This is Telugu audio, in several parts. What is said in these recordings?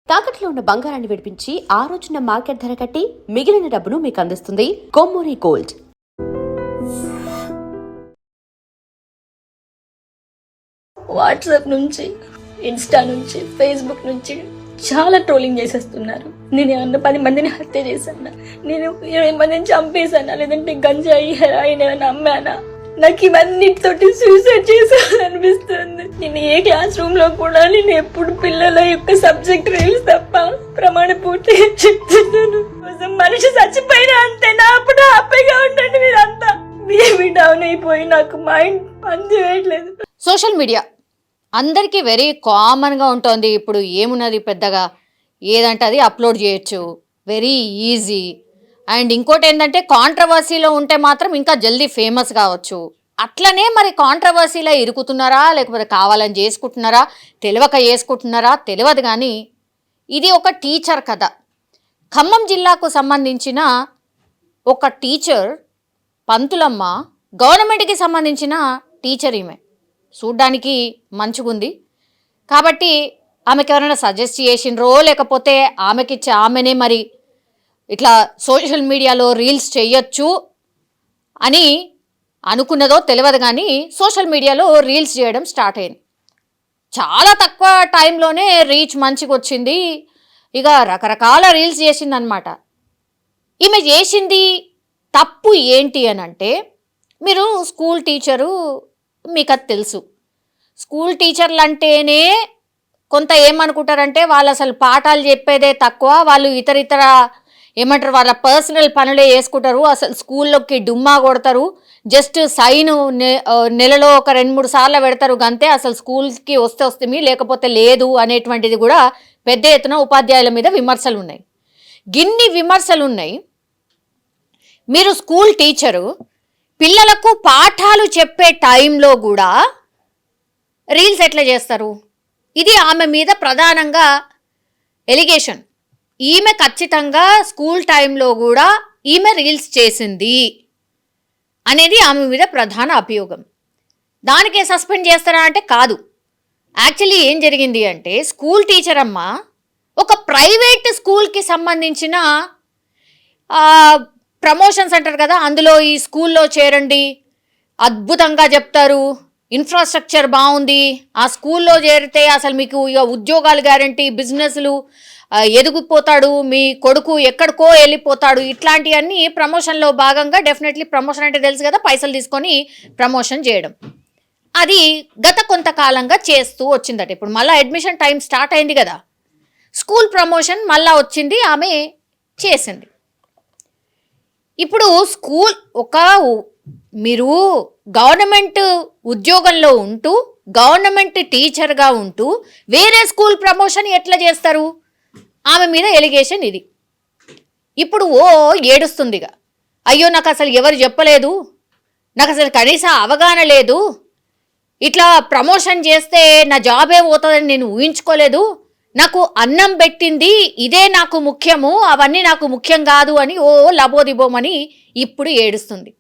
తాకట్లో ఉన్న బంగారాన్ని విడిపించి ఆ రోజున మార్కెట్ ధర కట్టి మిగిలిన డబ్బును మీకు అందిస్తుంది కొమ్మూరి గోల్డ్. వాట్సాప్ నుంచి, ఇన్స్టా నుంచి, ఫేస్బుక్ నుంచి చాలా ట్రోలింగ్ చేసేస్తున్నారు. నేను ఏమన్నా 10 మందిని హత్య చేశానా, నేను 20 మందిని చంపేశానా, లేదంటే గంజాయి హెరాయిన్ ఏమైనా అమ్మానా, నాకు ఇవన్నిటితోటి సూసైడ్ చేసాలనిపిస్తుంది. నేను ఏ క్లాస్ రూమ్ లో కూడా నేను ఎప్పుడు పిల్లల యొక్క సబ్జెక్ట్ రీల్స్ తప్ప ప్రమాణ పూర్తిగా చెప్తున్నాను. మనిషి చచ్చిపోయినా అంతే, నా అప్పుడు హ్యాపీగా ఉండండి. మీరంతా బీపీ డౌన్ అయిపోయి నాకు మైండ్ పనిచేయట్లేదు. సోషల్ మీడియా అందరికీ వెరీ కామన్గా ఉంటుంది. ఇప్పుడు ఏమున్నది పెద్దగా, ఏదంటే అది అప్లోడ్ చేయొచ్చు, వెరీ ఈజీ. అండ్ ఇంకోటి ఏంటంటే కాంట్రవర్సీలో ఉంటే మాత్రం ఇంకా జల్దీ ఫేమస్ కావచ్చు. అట్లనే మరి కాంట్రవర్సీలో ఇరుకుతున్నారా, లేకపోతే కావాలని చేసుకుంటున్నారా, తెలియక చేసుకుంటున్నారా తెలియదు. కానీ ఇది ఒక టీచర్ కథ. ఖమ్మం జిల్లాకు సంబంధించిన ఒక టీచర్ పంతులమ్మ, గవర్నమెంట్కి సంబంధించిన టీచర్. ఈమె చూడ్డానికి మంచిగుంది కాబట్టి ఆమెకి ఎవరైనా సజెస్ట్ చేసినరో, లేకపోతే ఆమెనే మరి ఇట్లా సోషల్ మీడియాలో రీల్స్ చేయొచ్చు అని అనుకున్నదో తెలియదు. కానీ సోషల్ మీడియాలో రీల్స్ చేయడం స్టార్ట్ అయింది. చాలా తక్కువ టైంలోనే రీచ్ మంచిగా వచ్చింది. ఇక రకరకాల రీల్స్ చేసిందనమాట. ఈమె చేసింది తప్పు ఏంటి అని అంటే, మీరు స్కూల్ టీచరు, మీకు అది తెలుసు. స్కూల్ టీచర్లు అంటేనే కొంత ఏమనుకుంటారంటే వాళ్ళు అసలు పాఠాలు చెప్పేదే తక్కువ, వాళ్ళు ఇతర ఏమంటారు వాళ్ళ పర్సనల్ పనులే చేసుకుంటారు, అసలు స్కూల్లోకి డుమ్మా కొడతారు, జస్ట్ సైన్ నెలలో ఒక 2-3 సార్లు పెడతారు గంతే, అసలు స్కూల్కి వస్తే మీ లేకపోతే లేదు అనేటువంటిది కూడా పెద్ద ఎత్తున ఉపాధ్యాయుల మీద విమర్శలు ఉన్నాయి. గిన్ని విమర్శలు ఉన్నాయి. మీరు స్కూల్ టీచరు, పిల్లలకు పాఠాలు చెప్పే టైంలో కూడా రీల్స్ ఎట్లా చేస్తారు? ఇది ఆమె మీద ప్రధానంగా ఎలిగేషన్. ఈమె ఖచ్చితంగా స్కూల్ టైంలో కూడా ఈమె రీల్స్ చేసింది అనేది ఆమె మీద ప్రధాన అభియోగం. దానికే సస్పెండ్ చేస్తారా అంటే కాదు. యాక్చువల్లీ ఏం జరిగింది అంటే, స్కూల్ టీచర్ అమ్మ ఒక ప్రైవేట్ స్కూల్కి సంబంధించిన ప్రమోషన్స్ అంటారు కదా, అందులో ఈ స్కూల్లో చేరండి, అద్భుతంగా చెప్తారు, ఇన్ఫ్రాస్ట్రక్చర్ బాగుంది, ఆ స్కూల్లో చేరితే అసలు మీకు ఇక ఉద్యోగాలు గ్యారంటీ, బిజినెస్లు ఎదిగిపోతాడు, మీ కొడుకు ఎక్కడికో వెళ్ళిపోతాడు, ఇట్లాంటివన్నీ ప్రమోషన్లో భాగంగా. డెఫినెట్లీ ప్రమోషన్ అంటే తెలుసు కదా, పైసలు తీసుకొని ప్రమోషన్ చేయడం. అది గత కొంతకాలంగా చేస్తూ వచ్చిందట. ఇప్పుడు మళ్ళీ అడ్మిషన్ టైం స్టార్ట్ అయింది కదా, స్కూల్ ప్రమోషన్ మళ్ళీ వచ్చింది, ఆమె చేసింది. ఇప్పుడు స్కూల్ మీరు గవర్నమెంట్ ఉద్యోగంలో ఉంటూ, గవర్నమెంట్ టీచర్గా ఉంటూ వేరే స్కూల్ ప్రమోషన్ ఎట్లా చేస్తారు? ఆమె మీద ఎలిగేషన్ ఇది. ఇప్పుడు ఏడుస్తుందిగా, అయ్యో నాకు అసలు ఎవరు చెప్పలేదు, నాకు అసలు కనీసం అవగాహన లేదు, ఇట్లా ప్రమోషన్ చేస్తే నా జాబే పోతుందని నేను ఊహించుకోలేదు, నాకు అన్నం పెట్టింది ఇదే నాకు ముఖ్యము, అవన్నీ నాకు ముఖ్యం కాదు అని లబోదిబోమని ఇప్పుడు ఏడుస్తుంది.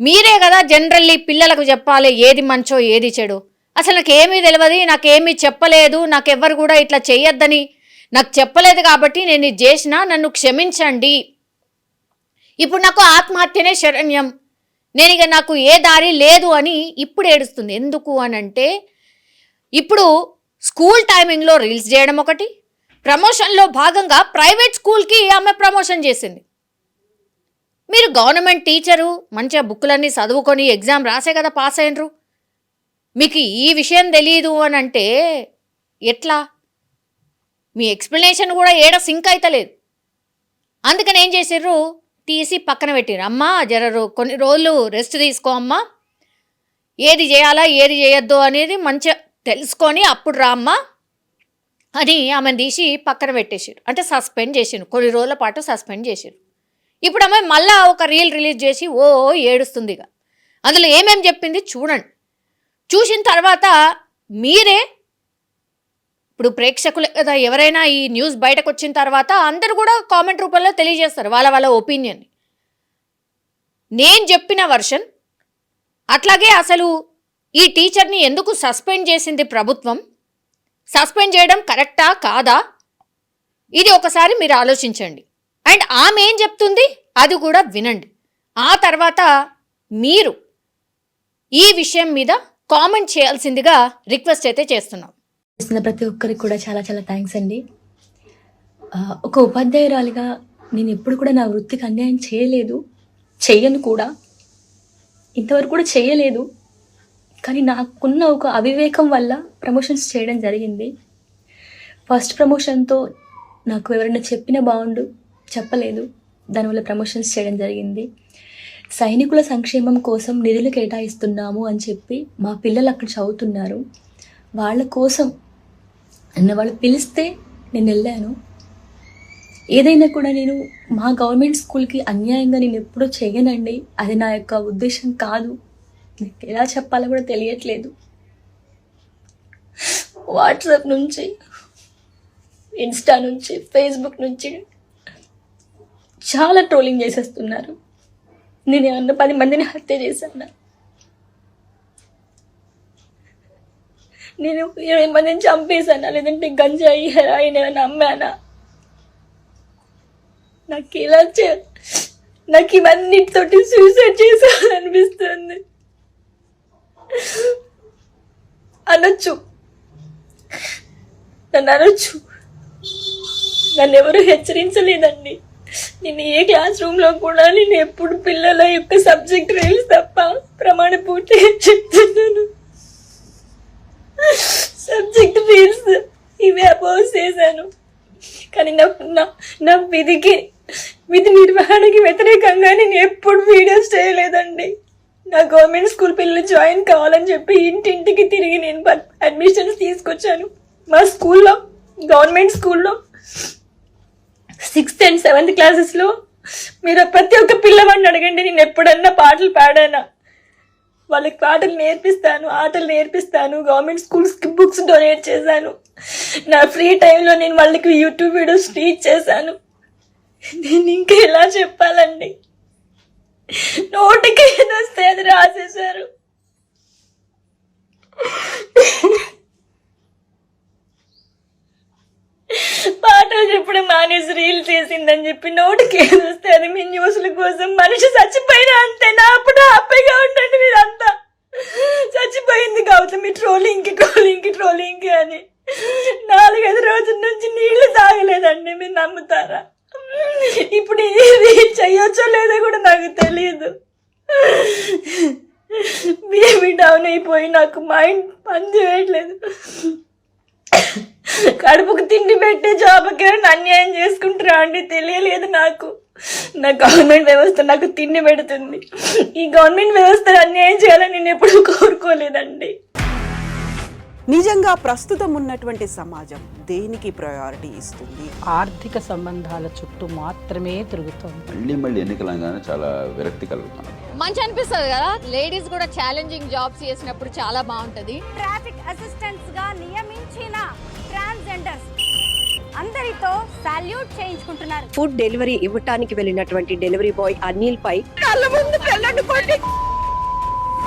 మీరే కదా జనరల్లీ పిల్లలకు చెప్పాలి ఏది మంచో ఏది చెడు. అసలు నాకేమీ తెలియదు, నాకేమీ చెప్పలేదు, నాకెవ్వరు కూడా ఇట్లా చేయొద్దని నాకు చెప్పలేదు కాబట్టి నేను ఇది చేసినా, నన్ను క్షమించండి, ఇప్పుడు నాకు ఆత్మహత్యనే శరణ్యం, నేను ఇక నాకు ఏ దారి లేదు అని ఇప్పుడు ఏడుస్తుంది. ఎందుకు అనంటే, ఇప్పుడు స్కూల్ టైమింగ్లో రీల్స్ చేయడం ఒకటి, ప్రమోషన్లో భాగంగా ప్రైవేట్ స్కూల్కి ఆమె ప్రమోషన్ చేసింది. మీరు గవర్నమెంట్ టీచరు, మంచిగా బుక్కులన్నీ చదువుకొని ఎగ్జామ్ రాసే కదా పాస్ అయినరు, మీకు ఈ విషయం తెలియదు అని అంటే ఎట్లా? మీ ఎక్స్ప్లెనేషన్ కూడా ఏడ సింక్ అవుతలేదు. అందుకని ఏం చేసిర్రు, తీసి పక్కన పెట్టిర్రు. అమ్మా కొన్ని రోజులు రెస్ట్ తీసుకో అమ్మా, ఏది చేయాలా ఏది చేయొద్దు అనేది మంచిగా తెలుసుకొని అప్పుడు రా అమ్మా అని ఆమెను తీసి పక్కన పెట్టేసారు. అంటే సస్పెండ్ చేసిరు, కొన్ని రోజుల పాటు సస్పెండ్ చేసిరు. ఇప్పుడు ఆమె మళ్ళీ ఒక రీల్ రిలీజ్ చేసి ఏడుస్తుంది. ఇక అందులో ఏమేమి చెప్పింది చూడండి. చూసిన తర్వాత మీరే, ఇప్పుడు ప్రేక్షకులు కదా ఎవరైనా ఈ న్యూస్ బయటకు వచ్చిన తర్వాత అందరూ కూడా కామెంట్ రూపంలో తెలియజేస్తారు వాళ్ళ ఒపీనియన్. నేను చెప్పిన వర్షన్ అట్లాగే అసలు ఈ టీచర్ని ఎందుకు సస్పెండ్ చేసింది ప్రభుత్వం, సస్పెండ్ చేయడం కరెక్టా కాదా, ఇది ఒకసారి మీరు ఆలోచించండి. అండ్ ఆమె ఏం చెప్తుంది అది కూడా వినండి. ఆ తర్వాత మీరు ఈ విషయం మీద కామెంట్ చేయాల్సిందిగా రిక్వెస్ట్ అయితే చేస్తున్నాం. చేస్తున్న ప్రతి ఒక్కరికి కూడా చాలా చాలా థ్యాంక్స్ అండి. ఒక ఉపాధ్యాయురాలిగా నేను ఎప్పుడు కూడా నా వృత్తికి అన్యాయం చేయలేదు, చెయ్యను కూడా, ఇంతవరకు కూడా చేయలేదు. కానీ నాకున్న ఒక అవివేకం వల్ల ప్రమోషన్స్ చేయడం జరిగింది. ఫస్ట్ ప్రమోషన్తో నాకు ఎవరైనా చెప్పిన బాగుండు, చెప్పలేదు, దానివల్ల ప్రమోషన్స్ చేయడం జరిగింది. సైనికుల సంక్షేమం కోసం నిధులు కేటాయిస్తున్నాము అని చెప్పి మా పిల్లలు అక్కడ చదువుతున్నారు, వాళ్ళ కోసం వాళ్ళు పిలిస్తే నేను వెళ్ళాను. ఏదైనా కూడా నేను మా గవర్నమెంట్ స్కూల్కి అన్యాయంగా నేను ఎప్పుడూ చేయనండి, అది నా యొక్క ఉద్దేశం కాదు. నాకు ఎలా చెప్పాలో కూడా తెలియట్లేదు. వాట్సాప్ నుంచి, ఇన్స్టా నుంచి, ఫేస్బుక్ నుంచి చాలా ట్రోలింగ్ చేసేస్తున్నారు. నేను ఏమన్నా 10 మందిని హత్య చేశాను, నేను 20 మందిని చంపేశానా, లేదంటే గంజాయి హెరాయిన్ ఏమైనా అమ్మానా? నాకు ఇవన్నిటితోటి సూసైడ్ చేసాలనిపిస్తుంది. అనొచ్చు, నన్ను అనొచ్చు, నన్ను ఎవరు హెచ్చరించలేదండి. నేను ఏ క్లాస్ రూమ్లో కూడా నేను ఎప్పుడు పిల్లల యొక్క సబ్జెక్ట్ రీల్స్ తప్ప ప్రమాణ పూర్తిగా చెప్తున్నాను. సబ్జెక్ట్ రీల్స్ ఇవి అపోజ్ చేశాను. కానీ నా విధి నిర్వహణకి వ్యతిరేకంగా నేను ఎప్పుడు వీడియోస్ చేయలేదండి. నా గవర్నమెంట్ స్కూల్ పిల్లలు జాయిన్ కావాలని చెప్పి ఇంటింటికి తిరిగి నేను అడ్మిషన్స్ తీసుకొచ్చాను. మా స్కూల్లో, గవర్నమెంట్ స్కూల్లో 6th and 7th క్లాసెస్లో మీరు ప్రతి ఒక్క పిల్లవాడిని అడగండి, నేను ఎప్పుడన్నా పాటలు పాడానా? వాళ్ళకి పాటలు నేర్పిస్తాను, ఆటలు నేర్పిస్తాను. గవర్నమెంట్ స్కూల్స్కి బుక్స్ డొనేట్ చేశాను. నా ఫ్రీ టైంలో నేను వాళ్ళకి యూట్యూబ్ వీడియోస్ టీచ్ చేశాను. నేను ఇంకా ఎలా చెప్పాలండి? నోటికి ఏదొస్తే అది రాసేశారు. పాటలు చెప్పడం మానేసి రీల్ చేసిందని చెప్పి నోటికి ఏదొస్తే అది మీ న్యూస్ల కోసం. మనిషి చచ్చిపోయినా అంతే, నా అప్పుడు హ్యాపీగా ఉండండి మీరంతా. చచ్చిపోయింది కావచ్చు మీ ట్రోలింగ్కి అని 4-5 రోజుల నుంచి నీళ్లు తాగలేదండి, మీరు నమ్ముతారా? ఇప్పుడు ఇది చెయ్యొచ్చో లేదో కూడా నాకు తెలియదు. బీపీ డౌన్ అయిపోయి నాకు మైండ్ పని చేయట్లేదు. కడుపుకు తిండి పెట్టే జాబ్కి అన్యాయం చేసుకుంటారా అండి? తెలియలేదు నాకు. నా గవర్నమెంట్ వ్యవస్థ నాకు తిండి పెడుతుంది. ఈ గవర్నమెంట్ వ్యవస్థ అన్యాయం చేయాలని నేను ఎప్పుడూ కోరుకోలేదండి. నిజంగా ప్రస్తుతం ఉన్నటువంటి సమాజం దేనికి ప్రయారిటీ ఇస్తుంది? ఆర్థిక సంబంధాల చుట్టూ మాత్రమే తిరుగుతుంది. మళ్ళీ ఎన్నికలంగానే చాలా విరక్తి కలుగుతాను. మంచి అనిపిస్తుంది కదా, లేడీస్ కూడా ఛాలెంజింగ్ జాబ్స్ చేసినప్పుడు చాలా బాగుంటది. ట్రాఫిక్ అసిస్టెంట్స్ గా నియమించిన ట్రాన్స్జెండర్స్ అందరితో సాల్యూట్ చేయించుకుంటున్నారు. ఫుడ్ డెలివరీ ఇవ్వటానికి వెళ్ళినటువంటి డెలివరీ బాయ్ అనిల్ పై కళ్ళ ముందు